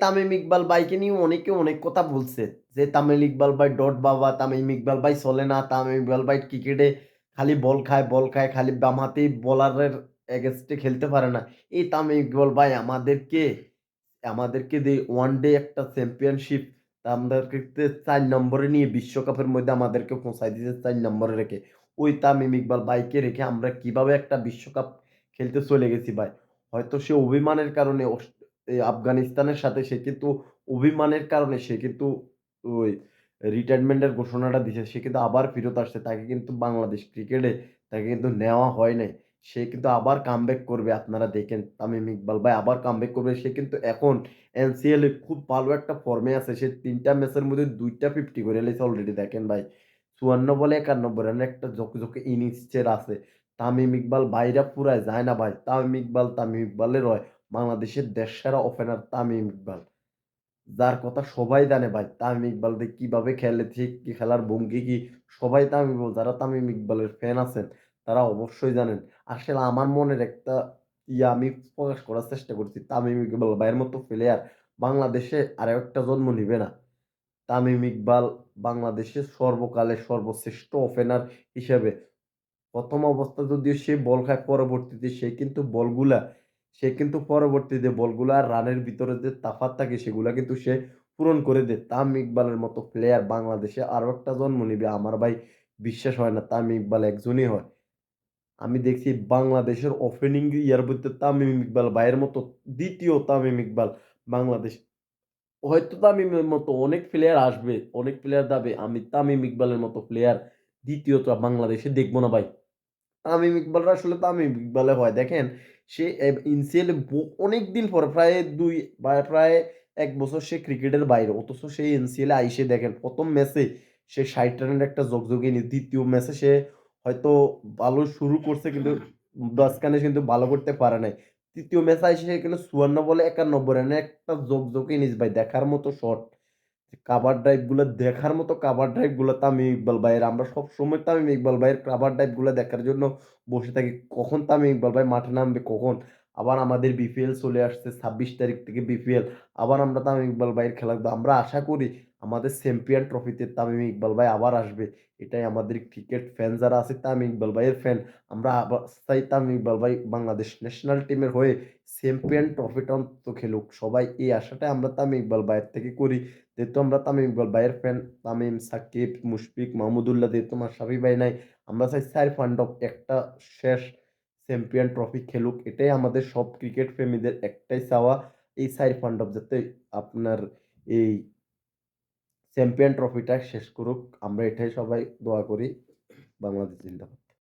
তামিম ইকবাল ভাইকে নিয়ে অনেকে অনেক কথা বলছে যে তামিম ইকবাল ভাই ডট বাবা, তামিম ইকবাল ভাই চলে না, তামিম ইকবাল ভাই ক্রিকেটে খালি বল খায়, খালি বাম হাতি বোলারের এগেইনস্টে খেলতে পারে না। তামিম ইকবাল ভাই আমাদেরকে দিয়ে ওয়ানডে একটা চ্যাম্পিয়নশিপ আমাদেরকে ৪ নম্বরে নিয়ে বিশ্বকাপের মধ্যে আমাদেরকে পৌঁছায় দিয়েছে ৪ নম্বরে রেখে। ওই তামিম ইকবাল ভাইকে রেখে আমরা কিভাবে একটা বিশ্বকাপ খেলতে চলে গেছি ভাই। হয়তো সে অভিমানের কারণে আফগানিস্তানের সাথে সে কিন্তু অভিমানের কারণে সে কিন্তু ওই রিটায়ারমেন্টের ঘোষণাটা দিছে। সে কিন্তু আবার ফেরত আসছে। তাকে কিন্তু বাংলাদেশ ক্রিকেটে তাকে কিন্তু নেওয়া হয় নাই। সে কিন্তু আবার কামব্যাক করবে। আপনারা দেখেন তামিম ইকবাল ভাই আবার কামব্যাক করবে। সে কিন্তু এখন এনসিএল এ খুব ভালো একটা ফর্মে আছে। সে ৩ টা ম্যাচের মধ্যে ২ টা ৫০ করে এলাইছে অলরেডি দেখেন ভাই। ৫৪ বলে ৯১ রানের একটা ঝকঝকে ইনিংসের আছে। তামিম ইকবাল ভাইরা পুরায় যায় না ভাই। তামিম ইকবালের হয়। বাংলাদেশের দেশসেরা ওপেনার তামিম ইকবাল। যার কথা সবাই জানে ভাই। তামিম ইকবাল যে কিভাবে খেলে, ঠিক কি খেলার ভঙ্গি কি সবাই যারা তামিম ইকবালের ফ্যান আছেন তারা অবশ্যই জানেন। আসলে আমার মনের একটা আমি প্রকাশ করার চেষ্টা করছি। তামিম ইকবাল ভাইয়ের মতো প্লেয়ার বাংলাদেশে আরেকটা জন্ম নিবে না। তামিম ইকবাল বাংলাদেশের সর্বকালের সর্বশ্রেষ্ঠ ওপেনার হিসেবে ১ম অবস্থায় যদিও সে বল খায়, পরবর্তীতে সে কিন্তু পরবর্তীতে বলগুলা রানের ভিতরে যে তাফাৎ থাকে সেগুলা কিন্তু সে পূরণ করে দেয়। তামিম ইকবালের মতো প্লেয়ার বাংলাদেশে আরো একটা জন্ম নিবে আমার ভাই বিশ্বাস হয় না। তামিম ইকবাল একজনই হয়। আমি দেখছি বাংলাদেশের ওপেনিং ইয়ার ভিতরে তামিম ইকবাল ভাইয়ের মতো ২য় তামিম ইকবাল বাংলাদেশ হয়তো তামিমের মতো অনেক প্লেয়ার আসবে, অনেক প্লেয়ার যাবে। আমি তামিম ইকবালের মতো প্লেয়ার ২য় বাংলাদেশে দেখব না ভাই। তামিম ইকবালরা আসলে তামিম ইকবালে হয়। দেখেন সে ইনসিএলে অনেকদিন পরে প্রায় ১ বছর সে ক্রিকেটের বাইরে। অথচ সে এনসিএলে আইসে দেখেন ১ম ম্যাচে সে ৬০ রানের একটা ঝকঝকে ইনিংস। ২য় ম্যাচে সে হয়তো ভালো শুরু করছে কিন্তু মাঝখানে কিন্তু ভালো করতে পারে নাই। ৩য় ম্যাচে আইসে সে কিন্তু ৫৪ বলে ৯১ রানের একটা ঝকঝকে ইনিংস ভাই দেখার মতো শট। কাভার ড্রাইভ গুলো তামিম ইকবাল ভাইয়ের। আমরা সবসময় তামিম ইকবাল ভাইয়ের কাভার ড্রাইভ গুলা দেখার জন্য বসে থাকি। কখন তামিম ইকবাল ভাই মাঠে নামবে কখন? আবার আমাদের বিপিএল চলে আসছে ২৬ তারিখ থেকে বিপিএল। আবার আমরা তামিম ইকবাল ভাইয়ের খেলা দেখব। আমরা আশা করি আমাদের চ্যাম্পিয়ন ট্রফিতে তামিম ইকবাল ভাই আবার আসবে। এটাই আমাদের ক্রিকেট ফ্যান যারা আছে তামিম ইকবাল ভাইয়ের ফ্যান। আমরা আবার চাই তামিম ইকবাল ভাই বাংলাদেশ ন্যাশনাল টিমের হয়ে চ্যাম্পিয়ন ট্রফিটা অন্তত খেলুক। সবাই এই আশাটাই আমরা তামিম ইকবাল ভাইয়ের থেকে করি। যেহেতু আমরা তামিম ইকবাল ভাইয়ের ফ্যান, তামিম, সাকিব, মুশফিক, মাহমুদুল্লাহ যেহেতু মাশরাফি ভাই নাই, আমরা চাই ৪ পান্ডব একটা শেষ চ্যাম্পিয়ন ট্রফি খেলুক। এটাই আমাদের সব ক্রিকেট প্রেমীদের একটাই চাওয়া। এই ৪ পান্ডব যাতে আপনার এই চ্যাম্পিয়ন ট্রফিটা শেষ করুক। আমরা এটাই সবাই দোয়া করি। বাংলাদেশ জিন্দাবাদ।